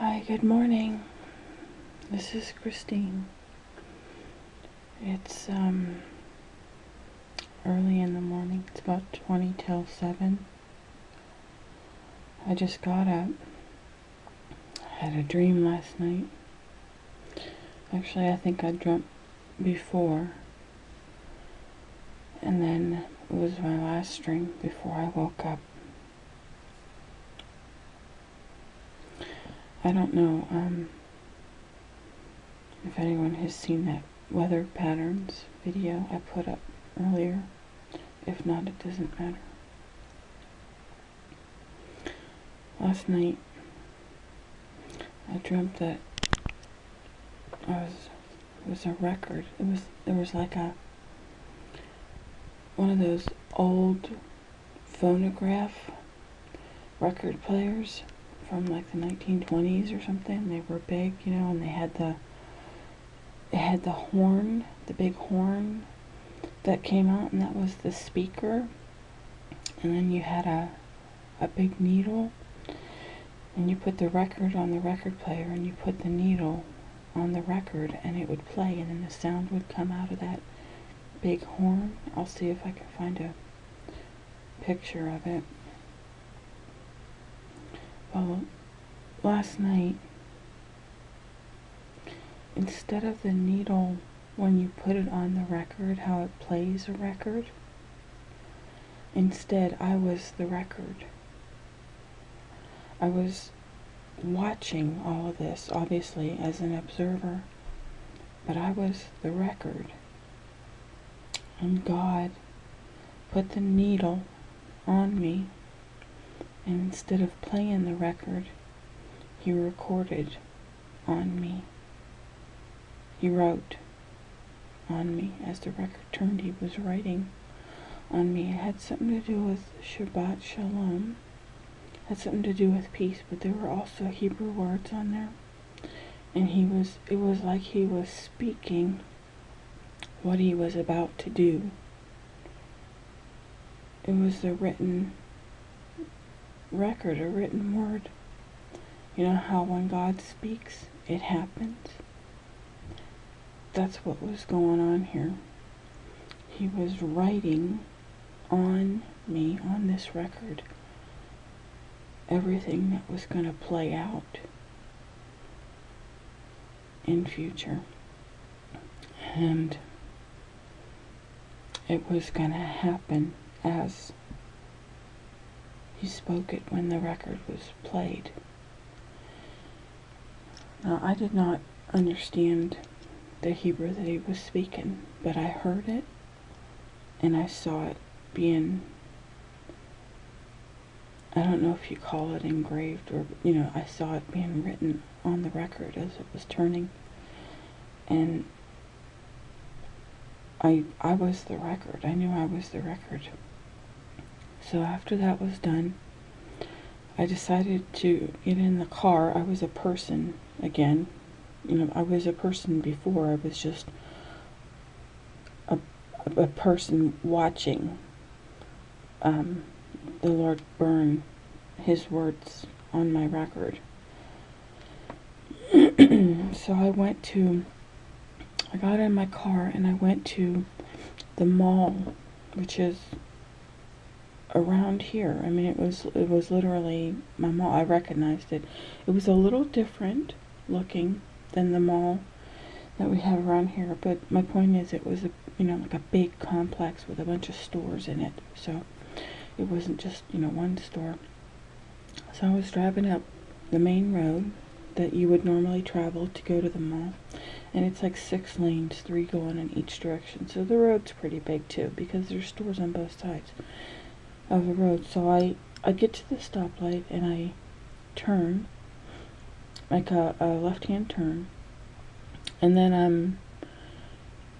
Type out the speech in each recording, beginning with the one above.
Hi, good morning. This is Christine. It's early in the morning. It's about 20 till 7. I just got up. I had a dream last night. Actually, I think I dreamt before. And then it was my last dream before I woke up. I don't know if anyone has seen that weather patterns video I put up earlier. If not, it doesn't matter. Last night, I dreamt that it was a record. There was like one of those old phonograph record players from like the 1920s or something. They were big, and they had the horn, the big horn that came out, and that was the speaker. And then you had a big needle, and you put the record on the record player, and you put the needle on the record, and it would play, and then the sound would come out of that big horn. I'll see if I can find a picture of it. Well, last night, instead of the needle, when you put it on the record, how it plays a record, instead I was the record. I was watching all of this, obviously, as an observer, but I was the record. And God put the needle on me, and instead of playing the record, He recorded on me. He wrote on me. As the record turned, He was writing on me. It had something to do with Shabbat Shalom. It had something to do with peace, but there were also Hebrew words on there. And it was like He was speaking what He was about to do. It was the written record, a written word. You know how when God speaks, it happens? That's what was going on here. He was writing on me, on this record, everything that was going to play out in future. And it was going to happen as He spoke it when the record was played. Now, I did not understand the Hebrew that He was speaking, but I heard it, and I saw it being, I don't know if you call it engraved, or, I saw it being written on the record as it was turning, and I was the record. I knew I was the record. So after that was done, I decided to get in the car. I was a person again. I was a person before. I was just a person watching the Lord burn His words on my record. So I got in my car and I went to the mall, which is around here. I mean, it was literally my mall. I recognized it. It was a little different looking than the mall that we have around here, but my point is, it was like a big complex with a bunch of stores in it. So it wasn't just one store. So I was driving up the main road that you would normally travel to go to the mall, and it's like 6 lanes, 3 going in each direction. So the road's pretty big too, because there's stores on both sides of the road. So I get to the stoplight and I turn, like a left-hand turn, and then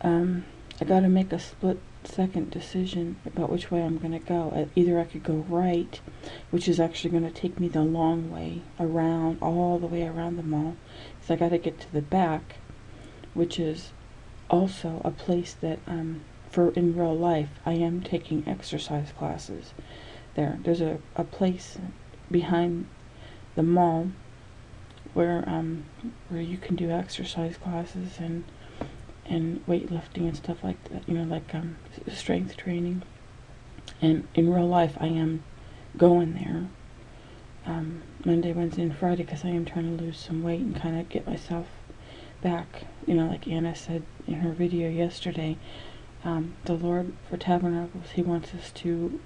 I gotta make a split-second decision about which way I'm gonna go. Either I could go right, which is actually gonna take me the long way around, all the way around the mall, because I gotta get to the back, which is also a place that for in real life I am taking exercise classes there. There's a place behind the mall where you can do exercise classes and weightlifting and stuff like that, like strength training. And in real life, I am going there Monday, Wednesday, and Friday, because I am trying to lose some weight and kind of get myself back. Like Anna said in her video yesterday, the Lord for Tabernacles, He wants us to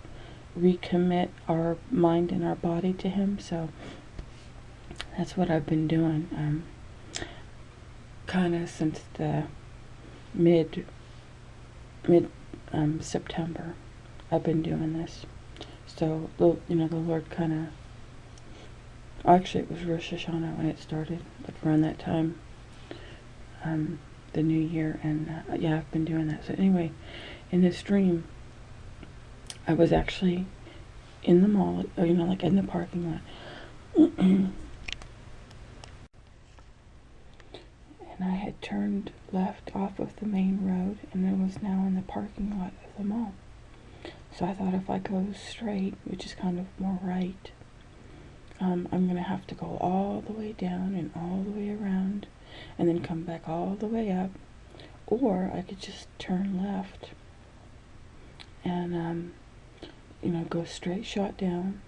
recommit our mind and our body to Him. So that's what I've been doing, kind of since the mid September. I've been doing this. So the Lord kind of, actually it was Rosh Hashanah when it started, like around that time, the new year, and yeah, I've been doing that. So anyway, in this dream, I was actually in the mall, like in the parking lot. And I had turned left off of the main road, and I was now in the parking lot of the mall. So I thought, if I go straight, which is kind of more right, I'm going to have to go all the way down and all the way around and then come back all the way up. Or I could just turn left and, go straight shot down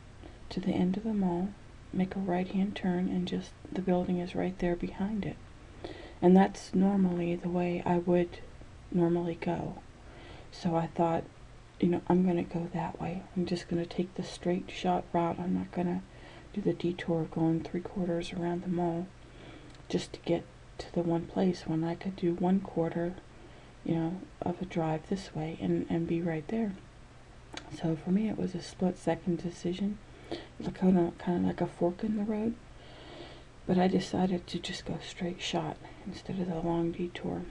to the end of the mall, make a right-hand turn, and just the building is right there behind it. And that's normally the way I would normally go. So I thought, I'm going to go that way. I'm just going to take the straight shot route. I'm not going to do the detour of going 3/4 around the mall just to get to the one place, when I could do 1/4, of a drive this way and be right there. So for me, it was a split-second decision. It was kind of like a fork in the road. But I decided to just go straight shot instead of the long detour.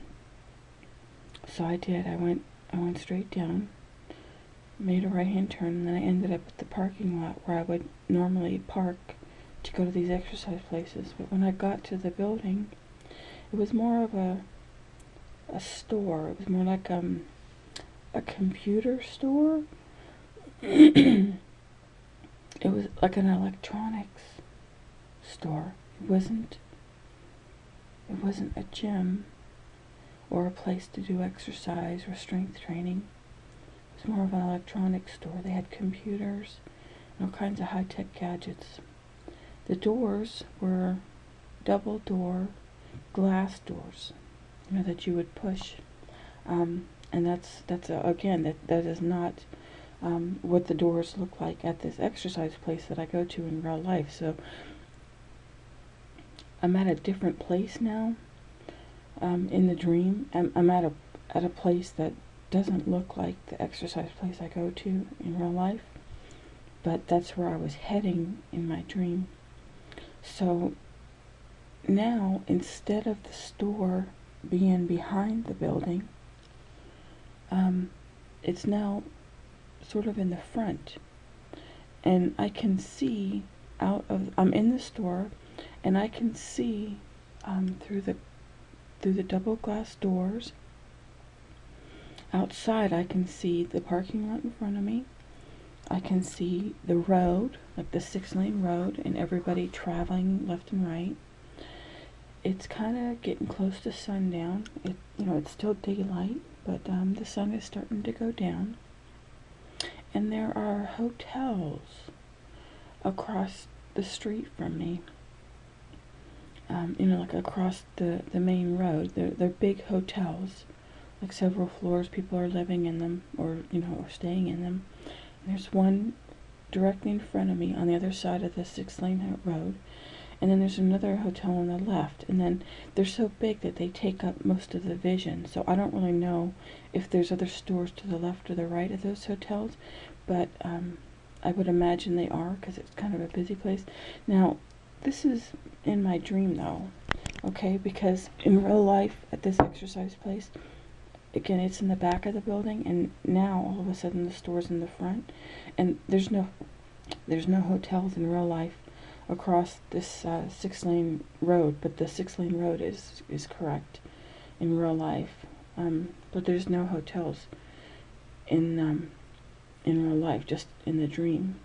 So I did. I went straight down, made a right-hand turn, and then I ended up at the parking lot where I would normally park to go to these exercise places. But when I got to the building, it was more of a store. It was more like a computer store. It was like an electronics store. It wasn't a gym or a place to do exercise or strength training. It was more of an electronics store. They had computers and all kinds of high-tech gadgets. The doors were double door glass doors, that you would push. And that's again, that is not what the doors look like at this exercise place that I go to in real life. So I'm at a different place now. In the dream, I'm at a place that doesn't look like the exercise place I go to in real life, but that's where I was heading in my dream. So now, instead of the store being behind the building, it's now sort of in the front, and I can see I'm in the store, and I can see through the double glass doors. Outside, I can see the parking lot in front of me. I can see the road, like the 6-lane road, and everybody traveling left and right. It's kind of getting close to sundown. It's still daylight, but the sun is starting to go down. And there are hotels across the street from me. Like across the main road. They're big hotels, like several floors. People are living in them, or staying in them. And there's one directly in front of me on the other side of the 6-lane road, and then there's another hotel on the left. And then they're so big that they take up most of the vision. So I don't really know if there's other stores to the left or the right of those hotels, but I would imagine they are, because it's kind of a busy place. Now, this is in my dream, though, okay? Because in real life, at this exercise place, again, it's in the back of the building, and now all of a sudden the store's in the front, and there's no hotels in real life across this 6-lane road. But the 6-lane road is correct in real life, but there's no hotels in real life, just in the dream.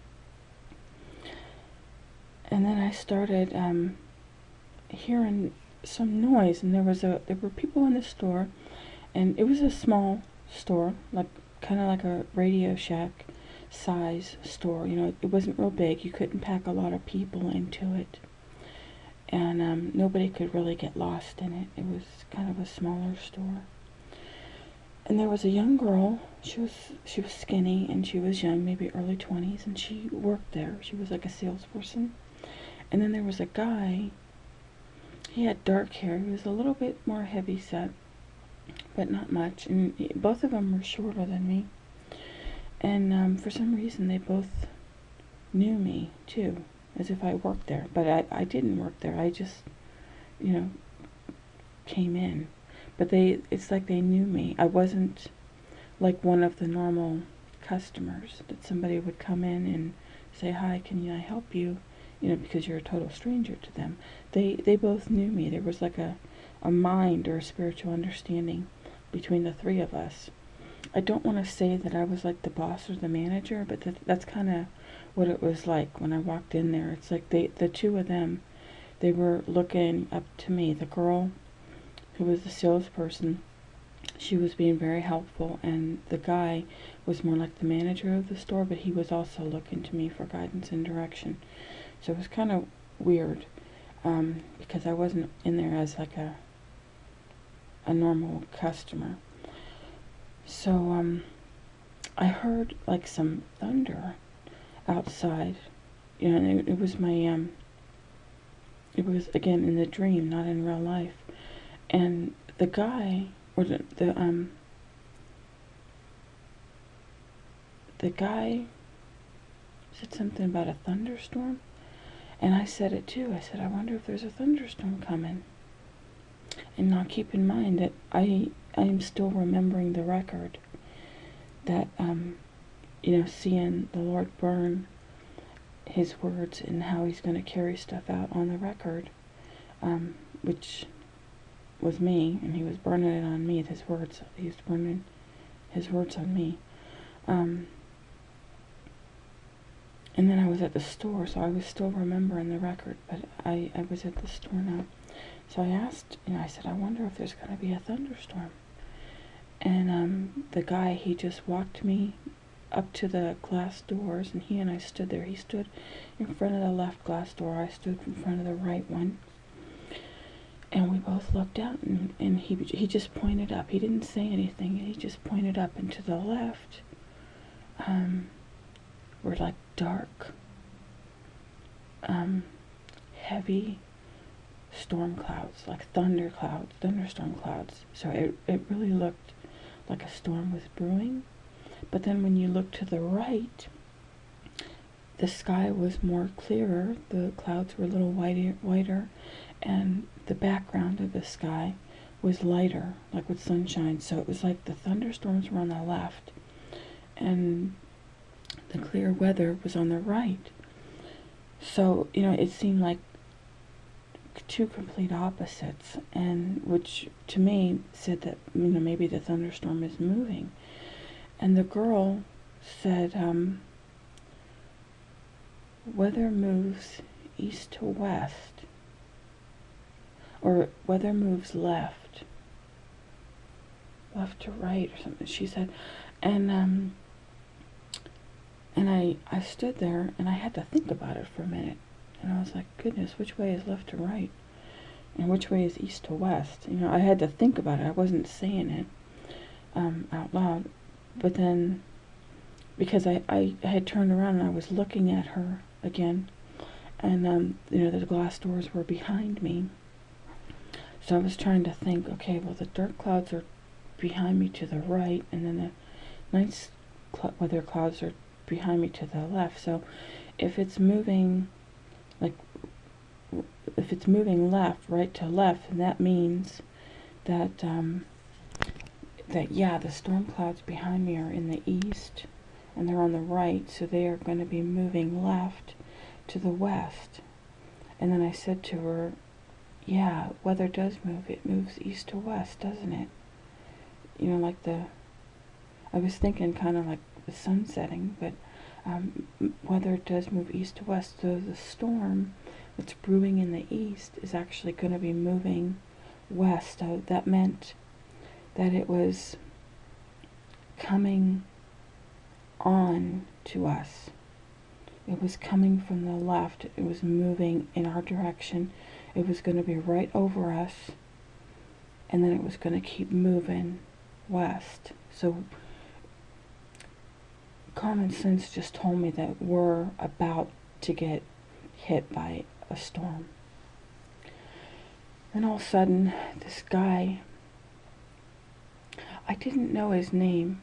And then I started hearing some noise, and there were people in the store, and it was a small store, like kind of like a Radio Shack size store. It wasn't real big. You couldn't pack a lot of people into it, and nobody could really get lost in it. It was kind of a smaller store. And there was a young girl. She was skinny, and she was young, maybe early 20s, and she worked there. She was like a salesperson. And then there was a guy. He had dark hair. He was a little bit more heavy set, but not much. And both of them were shorter than me. And for some reason, they both knew me too, as if I worked there. But I didn't work there. I just, came in. But it's like they knew me. I wasn't like one of the normal customers that somebody would come in and say, "Hi, can I help you?" Because you're a total stranger to them. They both knew me. There was like a mind or a spiritual understanding between the three of us. I don't want to say that I was like the boss or the manager, but that's kind of what it was like when I walked in there. It's like the two of them, they were looking up to me. The girl who was the salesperson, she was being very helpful, and the guy was more like the manager of the store, but he was also looking to me for guidance and direction. So it was kind of weird, because I wasn't in there as like a normal customer. So I heard like some thunder outside, and it was it was again in the dream, not in real life. And the guy, or the guy said something about a thunderstorm, and I said it too. I said, I wonder if there's a thunderstorm coming. And now keep in mind that I am still remembering the record, that seeing the Lord burn his words and how he's going to carry stuff out on the record, which was me, and he was burning it on me, his words. He was burning his words on me. And then I was at the store, so I was still remembering the record, but I was at the store now. So I asked, I said, I wonder if there's going to be a thunderstorm. And the guy, he just walked me up to the glass doors, and he and I stood there. He stood in front of the left glass door. I stood in front of the right one. And we both looked out, and he just pointed up. He didn't say anything. He just pointed up, and to the left were like dark, heavy storm clouds, like thunderstorm clouds. So it really looked like a storm was brewing. But then when you look to the right, the sky was more clearer. The clouds were a little whiter, and the background of the sky was lighter, like with sunshine. So it was like the thunderstorms were on the left, and the clear weather was on the right. So, it seemed like two complete opposites, and which to me said that, maybe the thunderstorm is moving. And the girl said, weather moves east to west, or weather moves left to right, or something, she said. And I stood there, and I had to think about it for a minute. And I was like, goodness, which way is left to right? And which way is east to west? I had to think about it. I wasn't saying it out loud. But then, because I had turned around and I was looking at her again, and the glass doors were behind me. So I was trying to think, okay, well, the dark clouds are behind me to the right, and then the nice weather clouds are behind me to the left. So if it's moving left, right to left, and that means that the storm clouds behind me are in the east, and they're on the right, so they are going to be moving left to the west. And then I said to her, yeah, weather does move. It moves east to west, doesn't it? I was thinking kind of like the sun setting, but weather does move east to west, so the storm what's brewing in the east is actually going to be moving west. So that meant that it was coming on to us. It was coming from the left. It was moving in our direction. It was going to be right over us, and then it was going to keep moving west. So common sense just told me that we're about to get hit by a storm. Then all of a sudden, this guy, I didn't know his name.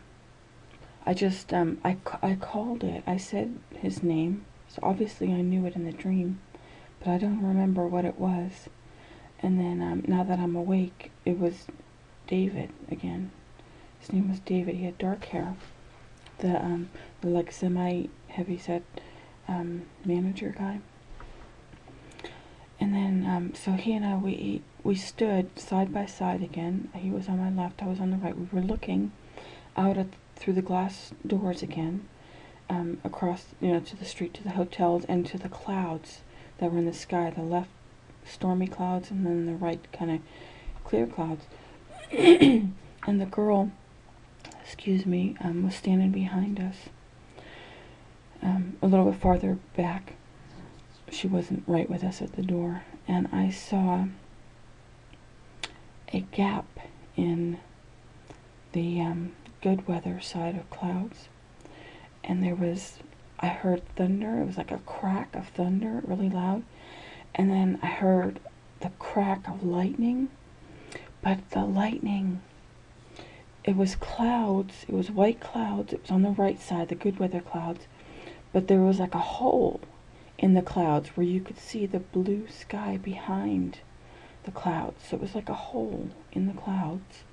I just, I called it. I said his name, so obviously I knew it in the dream, but I don't remember what it was. And then, now that I'm awake, it was David again. His name was David. He had dark hair. The like semi-heavyset manager guy. And then, so he and I, we stood side by side again. He was on my left, I was on the right. We were looking out through the glass doors again, across, to the street, to the hotels, and to the clouds that were in the sky. The left, stormy clouds, and then the right, kind of clear clouds. And the girl, was standing behind us, a little bit farther back. She wasn't right with us at the door, and I saw a gap in the good weather side of clouds, and I heard thunder. It was like a crack of thunder, really loud, and then I heard the crack of lightning, but the lightning, it was clouds, it was white clouds, it was on the right side, the good weather clouds, but there was like a hole in the clouds where you could see the blue sky behind the clouds. So it was like a hole in the clouds.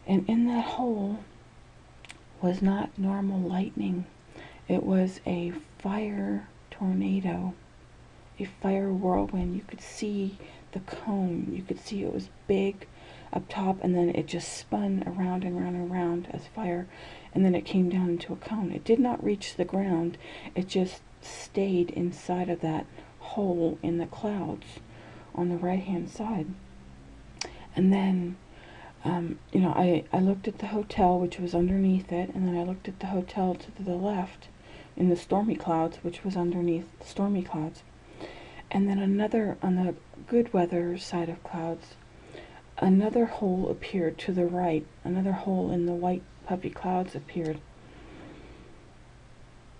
And in that hole was not normal lightning. It was a fire tornado, a fire whirlwind. You could see the cone. You could see it was big up top, and then it just spun around and around and around as fire, and then it came down into a cone. It did not reach the ground. It just stayed inside of that hole in the clouds on the right hand side. And then I looked at the hotel, which was underneath it, and then I looked at the hotel to the left in the stormy clouds, which was underneath the stormy clouds. And then another, on the good weather side of clouds, another hole appeared to the right. Another hole in the white puffy clouds appeared.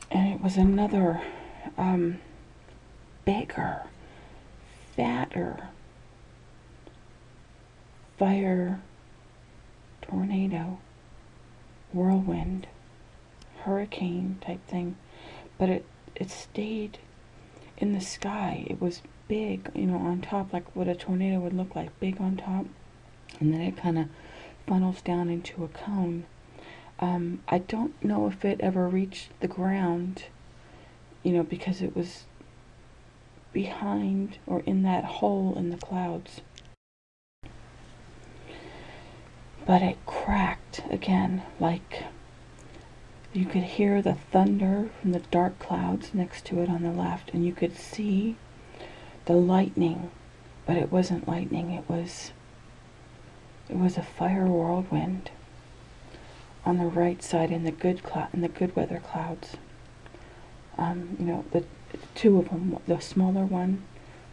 And it was another bigger, fatter fire tornado, whirlwind, hurricane type thing. But it stayed in the sky. It was big, on top, like what a tornado would look like, big on top. And then it kind of funnels down into a cone. I don't know if it ever reached the ground, because it was behind or in that hole in the clouds. But it cracked again, like you could hear the thunder from the dark clouds next to it on the left, and you could see the lightning, but it wasn't lightning. It was a fire whirlwind on the right side in the good weather clouds. The two of them. The smaller one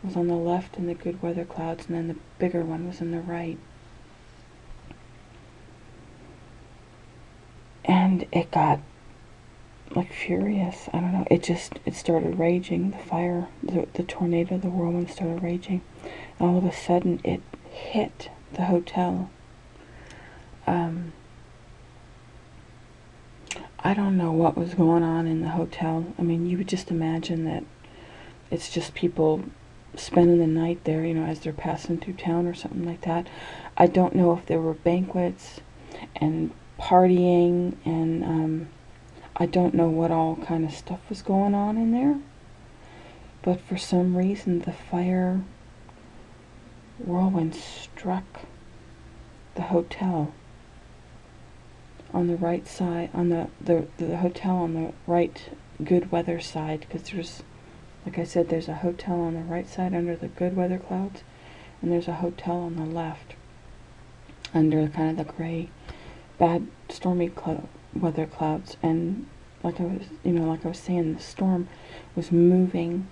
was on the left in the good weather clouds, and then the bigger one was on the right. And it got like furious. I don't know. It started raging. The fire, the tornado, the whirlwind started raging. And all of a sudden, it hit the hotel. I don't know what was going on in the hotel. I mean, you would just imagine that it's just people spending the night there, as they're passing through town or something like that. I don't know if there were banquets and partying, and I don't know what all kind of stuff was going on in there. But for some reason, the fire whirlwind struck the hotel on the right side, on the hotel on the right good weather side, because there's Like I said, there's a hotel on the right side under the good weather clouds, and there's a hotel on the left under kind of the gray, bad, stormy weather clouds. And like I was saying, the storm was moving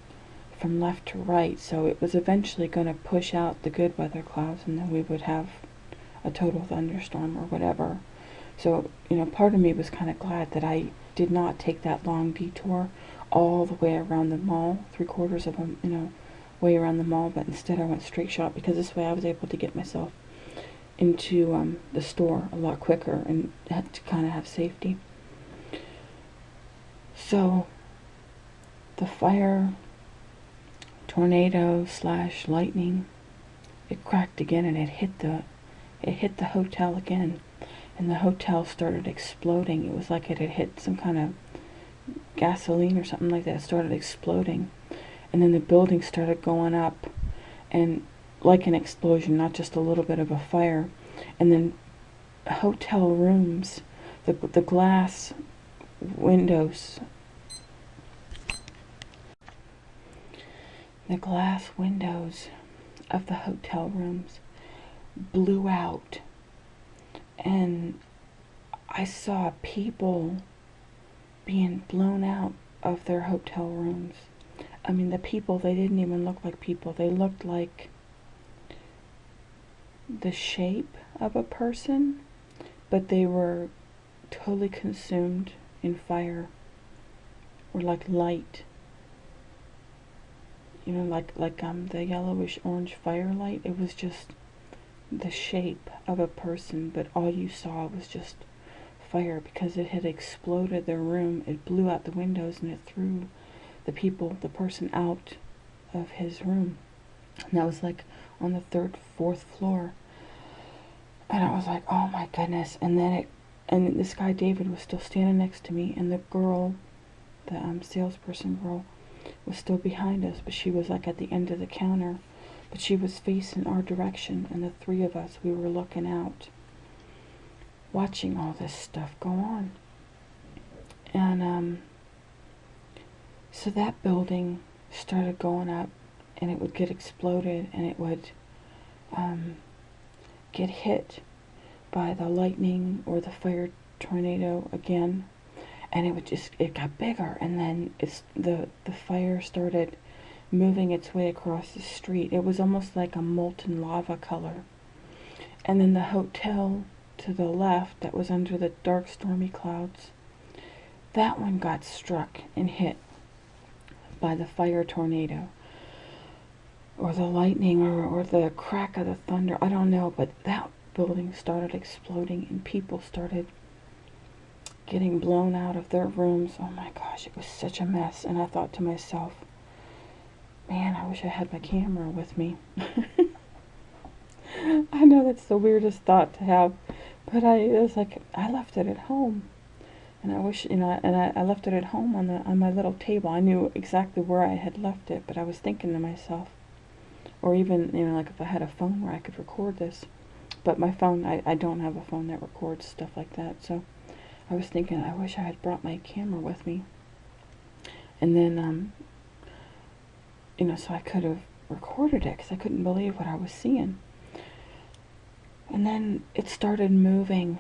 from left to right, so it was eventually going to push out the good weather clouds, and then we would have a total thunderstorm or whatever. So, part of me was kind of glad that I did not take that long detour all the way around the mall, 3/4 of a, way around the mall, but instead I went straight shot, because this way I was able to get myself into the store a lot quicker and had to kind of have safety. So, the fire, tornado / lightning, it cracked again, and it hit the hotel again, and the hotel started exploding. It was like it had hit some kind of gasoline or something like that. It started exploding, and then the building started going up, and like an explosion, not just a little bit of a fire. And then hotel rooms, the glass windows, of the hotel rooms blew out, and I saw people being blown out of their hotel rooms. I mean, the people, they didn't even look like people. They looked like the shape of a person, but they were totally consumed in fire, or like light. Like the yellowish orange firelight. It was just the shape of a person, but all you saw was just fire, because it had exploded their room. It blew out the windows, and it threw the person out of his room. And that was like on the 3rd, 4th floor. And I was like, oh my goodness. And then and this guy David was still standing next to me, and the girl, the salesperson girl, was still behind us, but she was like at the end of the counter, but she was facing our direction, and the three of us, we were looking out, watching all this stuff go on. And so that building started going up, and it would get exploded, and it would get hit by the lightning or the fire tornado again, and it got bigger, and then the fire started moving its way across the street. It was almost like a molten lava color. And then the hotel to the left, that was under the dark stormy clouds, that one got struck and hit by the fire tornado, or the lightning, or the crack of the thunder. I don't know, but that building started exploding, and people started getting blown out of their rooms. Oh my gosh, it was such a mess. And I thought to myself, man, I wish I had my camera with me. I know that's the weirdest thought to have, but it was like, I left it at home. And I wish, I left it at home on my little table. I knew exactly where I had left it, but I was thinking to myself, or even, like if I had a phone where I could record this. But my phone, I don't have a phone that records stuff like that, so I was thinking, I wish I had brought my camera with me. And then, so I could have recorded it, because I couldn't believe what I was seeing. And then it started moving.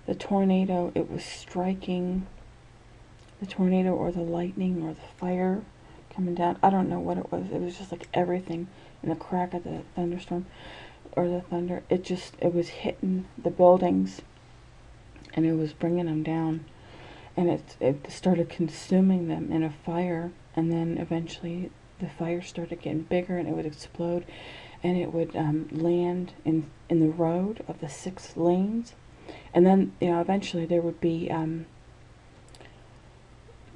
The tornado, it was striking. The tornado, or the lightning, or the fire coming down. I don't know what it was. It was just like everything in the crack of the thunderstorm, or the thunder. It was hitting the buildings, and it was bringing them down, and it started consuming them in a fire. And then eventually the fire started getting bigger, and it would explode, and it would land in the road of the 6 lanes. And then, eventually there would be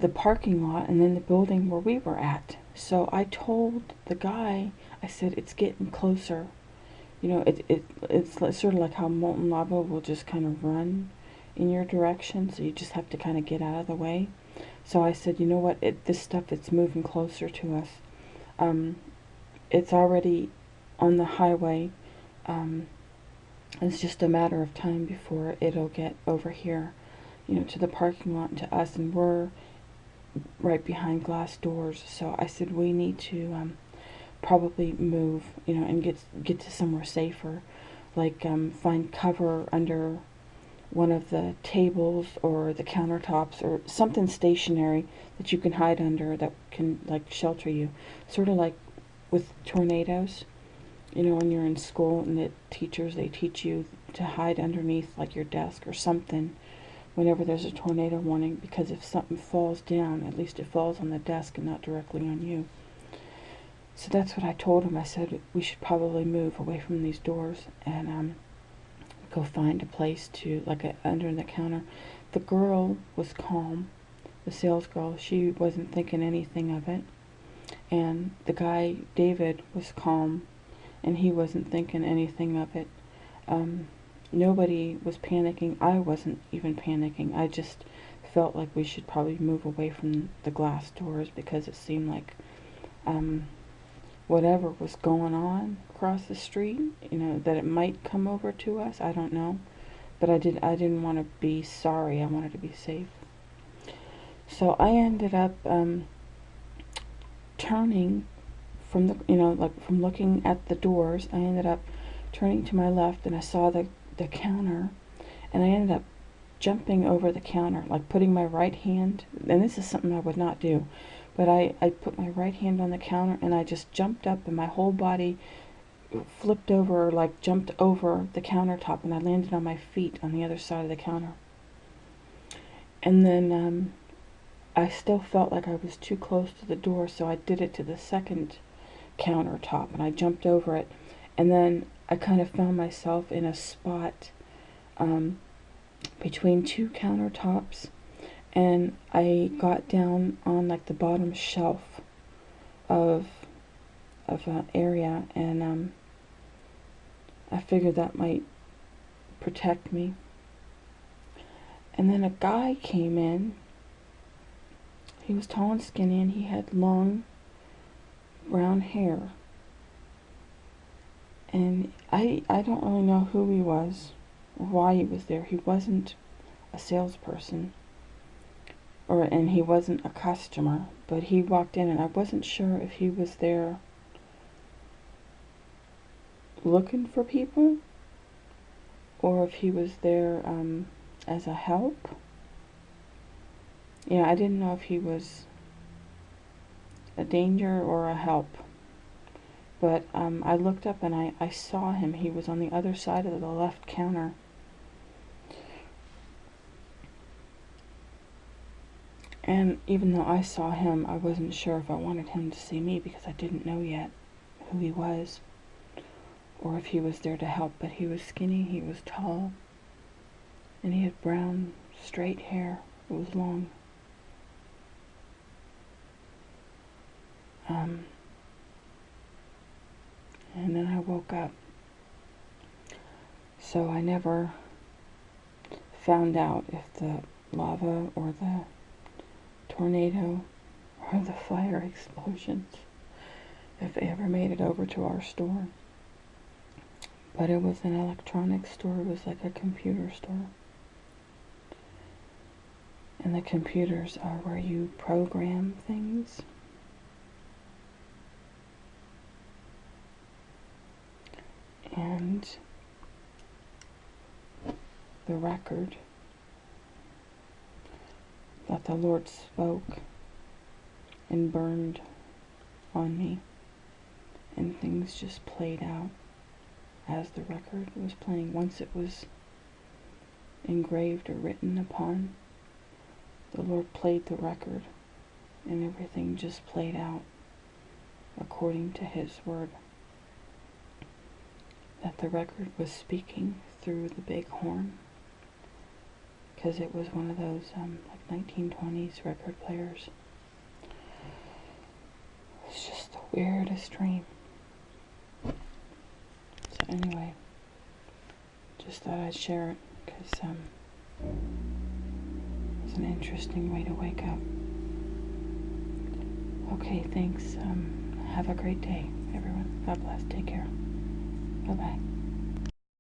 the parking lot, and then the building where we were at. So I told the guy, I said, it's getting closer. It's sort of like how molten lava will just kind of run in your direction, so you just have to kind of get out of the way. So I said, you know what, this stuff, it's moving closer to us. It's already on the highway. It's just a matter of time before it'll get over here, to the parking lot, and to us, and we're right behind glass doors. So I said, we need to probably move, and get to somewhere safer, like find cover under one of the tables or the countertops or something stationary that you can hide under that can like shelter you. Sort of like with tornadoes, when you're in school and the teachers, they teach you to hide underneath like your desk or something whenever there's a tornado warning, because if something falls down, at least it falls on the desk and not directly on you. So that's what I told him. I said we should probably move away from these doors and go find a place to, like, under the counter. The girl was calm. The sales girl, she wasn't thinking anything of it. And the guy, David, was calm, and he wasn't thinking anything of it. Nobody was panicking. I wasn't even panicking. I just felt like we should probably move away from the glass doors, because it seemed like whatever was going on across the street, that it might come over to us. I don't know. But I didn't want to be sorry. I wanted to be safe. So I ended up turning from from looking at the doors. I ended up turning to my left, and I saw the counter, and I ended up jumping over the counter, like putting my right hand, and this is something I would not do, but I put my right hand on the counter, and I just jumped up, and my whole body flipped over, like jumped over the countertop, and I landed on my feet on the other side of the counter. And then I still felt like I was too close to the door, so I did it to the second countertop, and I jumped over it, and then I kind of found myself in a spot between two countertops, and I got down on like the bottom shelf of an area, and I figured that might protect me. And then a guy came in. He was tall and skinny, and he had long brown hair. And I don't really know who he was or why he was there. He wasn't a salesperson, and he wasn't a customer, but he walked in, and I wasn't sure if he was there looking for people or if he was there as a help. I didn't know if he was a danger or a help. But I looked up, and I saw him. He was on the other side of the left counter. And even though I saw him, I wasn't sure if I wanted him to see me, because I didn't know yet who he was or if he was there to help. But he was skinny, he was tall, and he had brown, straight hair. It was long. And then I woke up. So I never found out if the lava or the tornado or the fire explosions, if they ever made it over to our store. But it was an electronics store. It was like a computer store. And the computers are where you program things. And the record that the Lord spoke and burned on me, and things just played out as the record was playing. Once it was engraved or written upon, the Lord played the record, and everything just played out according to His word. That the record was speaking through the big horn, because it was one of those like 1920s record players. It's just the weirdest dream. So anyway, just thought I'd share it, because it was an interesting way to wake up. Okay, thanks. Have a great day, everyone. God bless. Take care. Bye-bye.